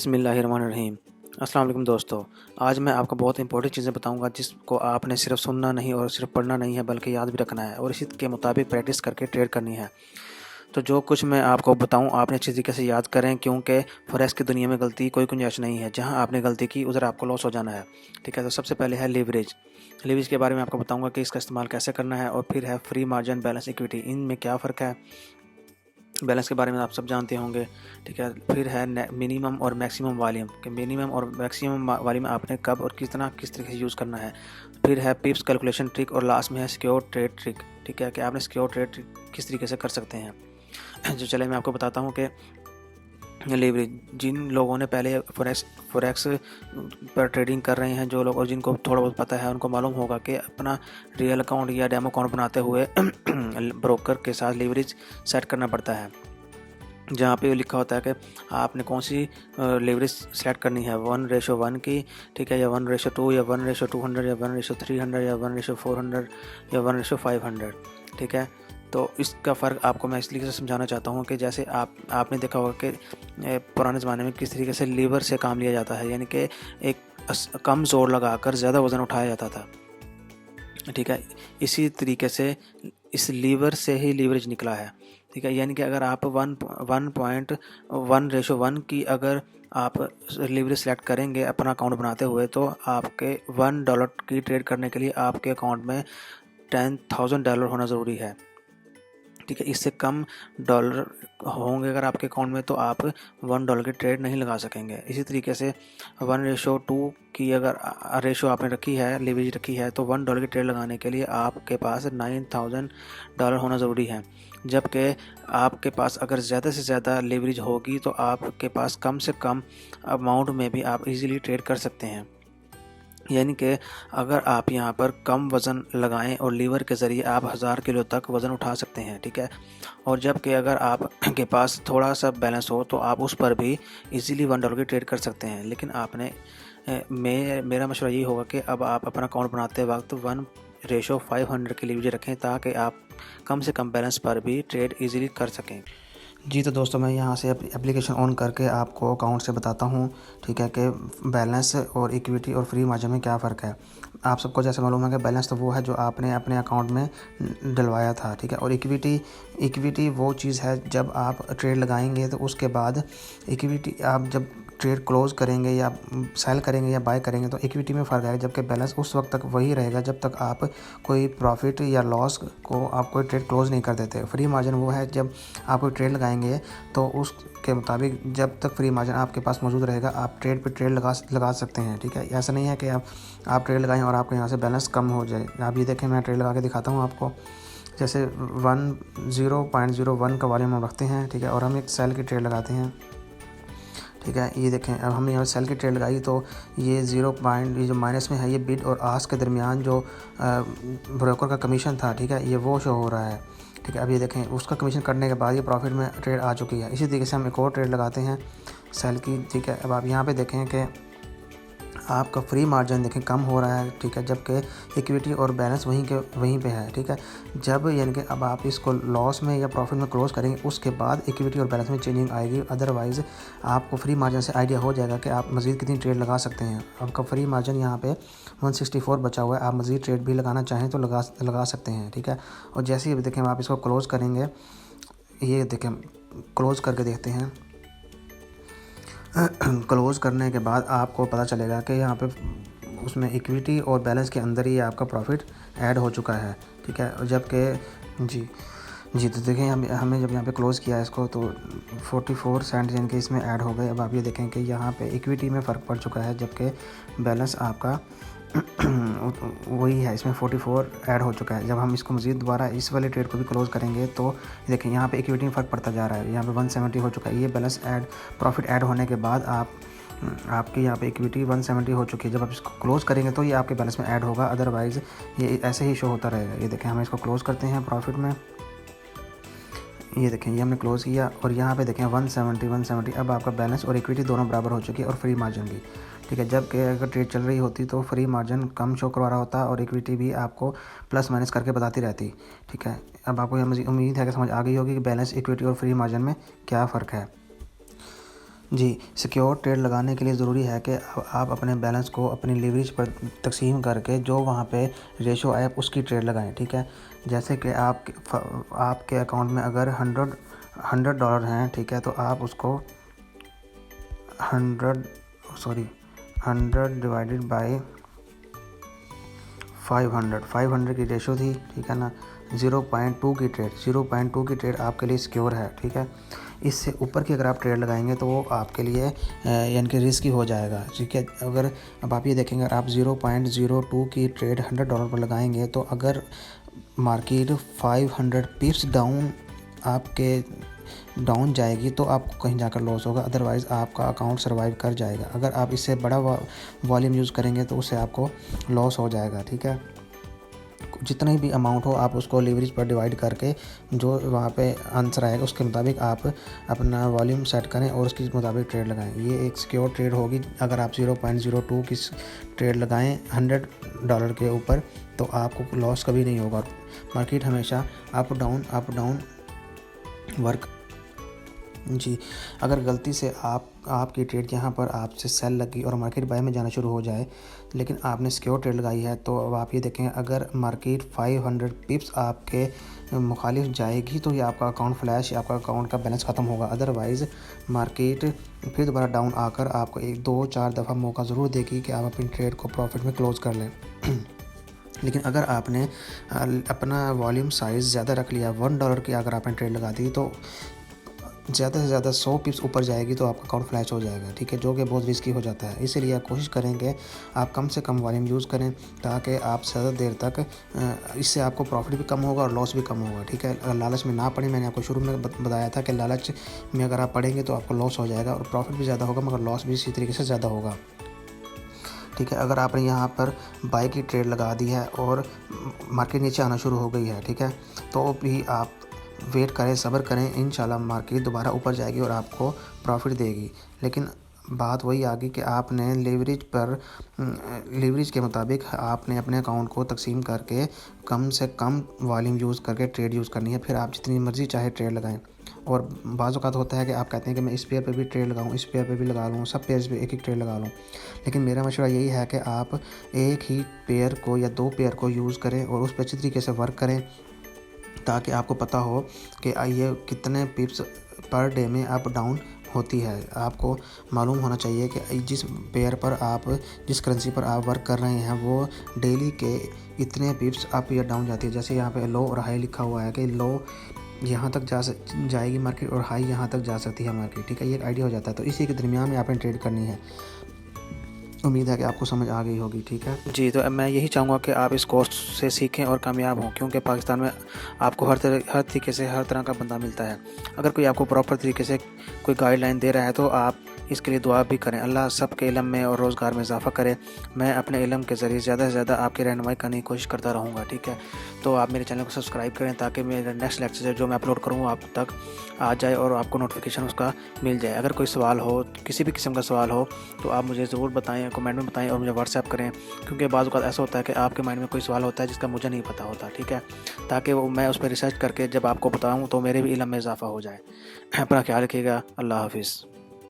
बिस्मिल्लाहिर्रहमानिर्रहीम। अस्सलाम वालेकुम दोस्तों। आज मैं आपको बहुत इंपॉर्टेंट चीज़ें बताऊंगा जिसको आपने सिर्फ सुनना नहीं और सिर्फ पढ़ना नहीं है बल्कि याद भी रखना है और इसी के मुताबिक प्रैक्टिस करके ट्रेड करनी है। तो जो कुछ मैं आपको बताऊं आपने अच्छी तरीके से याद करें, क्योंकि फॉरेक्स की दुनिया में गलती कोई गुंजाइश नहीं है। जहां आपने गलती की उधर आपको लॉस हो जाना है। ठीक है, तो सबसे पहले है लीवरेज। लीवरेज के बारे में आपको बताऊंगा कि इसका इस्तेमाल कैसे करना है, और फिर है फ्री मार्जिन, बैलेंस, इक्विटी, इनमें क्या फ़र्क है। बैलेंस के बारे में आप सब जानते होंगे। ठीक है, फिर है मिनिमम और मैक्सिमम वॉल्यूम कि मिनिमम और मैक्सिमम वॉल्यूम आपने कब और किस तरीके से यूज़ करना है। फिर है पिप्स कैलकुलेशन ट्रिक, और लास्ट में है सिक्योर ट्रेड ट्रिक। ठीक है, कि आपने सिक्योर ट्रेड ट्रिक किस तरीके से कर सकते हैं। जो चले मैं आपको बताता हूँ कि लीवरेज, जिन लोगों ने पहले फॉरेक्स पर ट्रेडिंग कर रहे हैं जो लोग, और जिनको थोड़ा बहुत पता है उनको मालूम होगा कि अपना रियल अकाउंट या डेमो अकाउंट बनाते हुए ब्रोकर के साथ लीवरेज सेट करना पड़ता है, जहाँ पे लिखा होता है कि आपने कौन सी लेवरेज सेलेक्ट करनी है, 1:1 की। ठीक है, या 1:2 या 1:200 या 1:300 या 1:400 या 1:500। ठीक है, तो इसका फ़र्क आपको मैं इसलिए से समझाना चाहता हूँ कि जैसे आपने देखा होगा कि पुराने ज़माने में किस तरीके से लीवर से काम लिया जाता है, यानी कि एक कम जोर लगाकर ज़्यादा वज़न उठाया जाता था। ठीक है, इसी तरीके से इस लीवर से ही लीवरेज निकला है। ठीक है, यानी कि अगर आप 1:1 की अगर आप लीवरेज सेलेक्ट करेंगे अपना अकाउंट बनाते हुए, तो आपके $1 की ट्रेड करने के लिए आपके अकाउंट में $10,000 होना ज़रूरी है। ठीक है, इससे कम डॉलर होंगे अगर आपके अकाउंट में तो आप $1 की ट्रेड नहीं लगा सकेंगे। इसी तरीके से 1:2 की अगर रेशो आपने रखी है, लीवरेज रखी है, तो $1 की ट्रेड लगाने के लिए आपके पास $9,000 होना ज़रूरी है। जबकि आपके पास अगर ज़्यादा से ज़्यादा लीवरेज होगी तो आपके पास कम से कम अमाउंट में भी आप इजीली ट्रेड कर सकते हैं। यानी कि अगर आप यहाँ पर कम वज़न लगाएं और लीवर के ज़रिए आप 1000 किलो तक वज़न उठा सकते हैं। ठीक है, और जबकि अगर आप के पास थोड़ा सा बैलेंस हो तो आप उस पर भी इजीली $1 की ट्रेड कर सकते हैं। लेकिन आपने मेरा मशवरा यही होगा कि अब आप अपना अकाउंट बनाते वक्त 1:500 की लीवरेज रखें, ताकि आप कम से कम बैलेंस पर भी ट्रेड ईज़िली कर सकें। जी, तो दोस्तों मैं यहाँ से एप्लीकेशन ऑन करके आपको अकाउंट से बताता हूँ। ठीक है, कि बैलेंस और इक्विटी और फ्री मार्जिन में क्या फ़र्क है। आप सबको जैसे मालूम है कि बैलेंस तो वो है जो आपने अपने अकाउंट में डलवाया था। ठीक है, और इक्विटी वो चीज़ है जब आप ट्रेड लगाएंगे तो उसके बाद इक्विटी आप जब ट्रेड क्लोज़ करेंगे या सेल करेंगे या बाय करेंगे तो इक्विटी में फ़र्क आएगा, जबकि बैलेंस उस वक्त तक वही रहेगा जब तक आप कोई प्रॉफिट या लॉस को आप कोई ट्रेड क्लोज़ नहीं कर देते। फ्री मार्जिन वो है जब आप कोई ट्रेड लगाएंगे तो उसके मुताबिक जब तक फ्री मार्जिन आपके पास मौजूद रहेगा आप ट्रेड पे ट्रेड लगा सकते हैं। ठीक है, ऐसा नहीं है कि आप ट्रेड लगाएं और आपको यहाँ से बैलेंस कम हो जाए। आप ये देखें, मैं ट्रेड लगा के दिखाता हूँ आपको। जैसे 10.01 का वॉल्यूम हम रखते हैं। ठीक है, और हम एक सेल की ट्रेड लगाते हैं। ठीक है, ये देखें, अब हमने यहाँ सेल की ट्रेड लगाई तो ये ये जो माइनस में है ये बिड और आस्क के दरमियान जो ब्रोकर का कमीशन था, ठीक है, ये वो शो हो रहा है। ठीक है, अब ये देखें, उसका कमीशन करने के बाद ये प्रॉफिट में ट्रेड आ चुकी है। इसी तरीके से हम एक और ट्रेड लगाते हैं सेल की। ठीक है, अब आप यहाँ पे देखें कि आपका फ्री मार्जिन देखें कम हो रहा है। ठीक है, जबकि इक्विटी और बैलेंस वहीं पे है। ठीक है, जब यानी कि अब आप इसको लॉस में या प्रॉफिट में क्लोज करेंगे उसके बाद इक्विटी और बैलेंस में चेंजिंग आएगी। अदरवाइज़ आपको फ्री मार्जिन से आइडिया हो जाएगा कि आप मज़ीद कितनी ट्रेड लगा सकते हैं। आपका फ्री मार्जिन यहाँ पे 164 बचा हुआ है। आप मज़ीद ट्रेड भी लगाना चाहें तो लगा सकते हैं। ठीक है, और जैसे ही देखें आप इसको क्लोज़ करेंगे, ये देखें क्लोज़ करके देखते हैं। क्लोज़ करने के बाद आपको पता चलेगा कि यहाँ पे उसमें इक्विटी और बैलेंस के अंदर ही आपका प्रॉफिट ऐड हो चुका है। ठीक है, जबकि जी तो देखें हमें जब यहाँ पे क्लोज़ किया इसको तो 44 सेंट यानी कि इसमें ऐड हो गए। अब आप ये देखें कि यहाँ पे इक्विटी में फ़र्क पड़ चुका है, जबकि बैलेंस आपका वही है, इसमें 44 ऐड हो चुका है। जब हम इसको मज़ीद दोबारा इस वाले ट्रेड को भी क्लोज़ करेंगे तो देखें यहाँ पे इक्विटी में फ़र्क पड़ता जा रहा है। यहाँ पे 170 हो चुका है। ये बैलेंस प्रॉफिट ऐड होने के बाद आपके यहाँ पे इक्विटी 170 हो चुकी है। जब आप इसको क्लोज़ करेंगे तो ये आपके बैलेंस में ऐड होगा, अदरवाइज़ ये ऐसे ही शो होता रहेगा। ये देखें, हम इसको क्लोज़ करते हैं प्रॉफिट में। ये देखें, ये हमने क्लोज़ किया और यहाँ पे देखें 170। अब आपका बैलेंस और इक्विटी दोनों बराबर हो चुकी है और फ्री मार्जिन भी। ठीक है, जबकि अगर ट्रेड चल रही होती तो फ्री मार्जिन कम शो करवा रहा होता और इक्विटी भी आपको प्लस माइनस करके बताती रहती। ठीक है, अब आपको उम्मीद है कि समझ आ गई होगी कि बैलेंस, इक्विटी और फ्री मार्जिन में क्या फ़र्क है। जी, सिक्योर ट्रेड लगाने के लिए ज़रूरी है कि आप अपने बैलेंस को अपनी लीवरेज पर तक़सीम करके जो वहाँ पे रेशो आए उसकी ट्रेड लगाएं, ठीक है। जैसे कि आपके अकाउंट में अगर 100 डॉलर हैं, ठीक है, तो आप उसको 100 डिवाइडेड बाय 500 की रेशो थी, ठीक है ना। 0.2 की ट्रेड आपके लिए सिक्योर है, ठीक है। इससे ऊपर की अगर आप ट्रेड लगाएंगे तो वो आपके लिए यानी कि रिस्की हो जाएगा, ठीक है। अगर अब आप ये देखेंगे, अगर आप 0.02 की ट्रेड 100 डॉलर पर लगाएंगे तो अगर मार्केट 500 पिप्स डाउन जाएगी तो आपको कहीं जाकर लॉस होगा, अदरवाइज़ आपका अकाउंट सर्वाइव कर जाएगा। अगर आप इससे बड़ा वॉल्यूम यूज़ करेंगे तो उससे आपको लॉस हो जाएगा, ठीक है। जितनी भी अमाउंट हो आप उसको लीवरेज पर डिवाइड करके जो वहाँ पे आंसर आएगा उसके मुताबिक आप अपना वॉल्यूम सेट करें और उसके मुताबिक ट्रेड लगाएं। ये एक सिक्योर ट्रेड होगी। अगर आप 0.02 की ट्रेड लगाएं 100 डॉलर के ऊपर तो आपको लॉस कभी नहीं होगा। मार्केट हमेशा अप डाउन वर्क। जी, अगर गलती से आपकी ट्रेड यहाँ पर आपसे सेल लगी और मार्केट बाय में जाना शुरू हो जाए, लेकिन आपने सिक्योर ट्रेड लगाई है, तो अब आप ये देखें, अगर मार्केट 500 पिप्स आपके मुखालिफ जाएगी तो ये आपका अकाउंट फ्लैश या आपका अकाउंट का बैलेंस ख़त्म होगा। अदरवाइज़ मार्केट फिर दोबारा डाउन आकर आपको 1-2-4 दफ़ा मौका ज़रूर देगी कि आप अपनी ट्रेड को प्रॉफिट में क्लोज़ कर लें। लेकिन अगर आपने अपना वॉल्यूम साइज़ ज़्यादा रख लिया, $1 की अगर आपने ट्रेड लगा दी तो ज़्यादा से ज़्यादा 100 पिप्स ऊपर जाएगी तो आपका अकाउंट फ्लैश हो जाएगा, ठीक है, जो कि बहुत रिस्की हो जाता है। इसीलिए आप कोशिश करेंगे आप कम से कम वॉल्यूम यूज़ करें ताकि आप ज़्यादा देर तक इससे आपको प्रॉफिट भी कम होगा और लॉस भी कम होगा, ठीक है। अगर लालच में ना पड़े, मैंने आपको शुरू में बताया था कि लालच में अगर आप पड़ेंगे तो आपको लॉस हो जाएगा और प्रॉफिट भी ज़्यादा होगा मगर लॉस भी इसी तरीके से ज़्यादा होगा, ठीक है। अगर आपने यहाँ पर बाई की ट्रेड लगा दी है और मार्केट नीचे आना शुरू हो गई है, ठीक है, तो भी आप वेट करें, सब्र करें, इंशाल्लाह मार्केट दोबारा ऊपर जाएगी और आपको प्रॉफिट देगी। लेकिन बात वही आ गई कि आपने लीवरेज के मुताबिक आपने अपने अकाउंट को तकसीम करके कम से कम वॉल्यूम यूज़ करके ट्रेड यूज़ करनी है। फिर आप जितनी मर्ज़ी चाहे ट्रेड लगाएं। और बाज़ औक़ात होता है कि आप कहते हैं कि मैं इस पेयर पे भी ट्रेड लगाऊं, इस पेयर पे भी लगा लूँ, सब पेयर्स पे एक ट्रेड लगा लूँ। लेकिन मेरा मशवरा यही है कि आप एक ही पेयर को या 2 पेयर को यूज़ करें और उस पर अच्छी तरीके से वर्क करें ताकि आपको पता हो कि ये कितने पिप्स पर डे में अप डाउन होती है। आपको मालूम होना चाहिए कि जिस करेंसी पर आप वर्क कर रहे हैं वो डेली के इतने पिप्स अप या डाउन जाती है। जैसे यहाँ पे लो और हाई लिखा हुआ है कि लो यहाँ तक जाएगी मार्केट और हाई यहाँ तक जा सकती है मार्केट, ठीक है। ये एक आइडिया हो जाता है। तो इसी के दरमियान में आपने ट्रेड करनी है। उम्मीद है कि आपको समझ आ गई होगी, ठीक है जी। तो मैं यही चाहूँगा कि आप इस कोर्स से सीखें और कामयाब हों, क्योंकि पाकिस्तान में आपको हर तरीके से हर तरह का बंदा मिलता है। अगर कोई आपको प्रॉपर तरीके से कोई गाइडलाइन दे रहा है तो आप इसके लिए दुआ भी करें। अल्लाह सबके इल्म में और रोज़गार में इजाफ़ा करे। मैं अपने इल्म के ज़रिए ज़्यादा से ज़्यादा आपकी रहनुमाई करने की कोशिश करता रहूँगा, ठीक है। तो आप मेरे चैनल को सब्सक्राइब करें ताकि मेरा नेक्स्ट लेक्चर जो मैं अपलोड करूँ आप तक आ जाए और आपको नोटिफिकेशन उसका मिल जाए। अगर कोई सवाल हो, किसी भी किस्म का सवाल हो, तो आप मुझे ज़रूर बताएं, कमेंट में बताएं और मुझे व्हाट्सएप करें, क्योंकि बाज़ औक़ात ऐसा होता है कि आपके माइंड में कोई सवाल होता है जिसका मुझे नहीं पता होता, ठीक है, ताकि वो मैं उस पर रिसर्च करके जब आपको बताऊँ तो मेरे भी इल्म में इजाफ़ा हो जाए। अपना ख्याल रखिएगा। अल्लाह हाफ़िज़।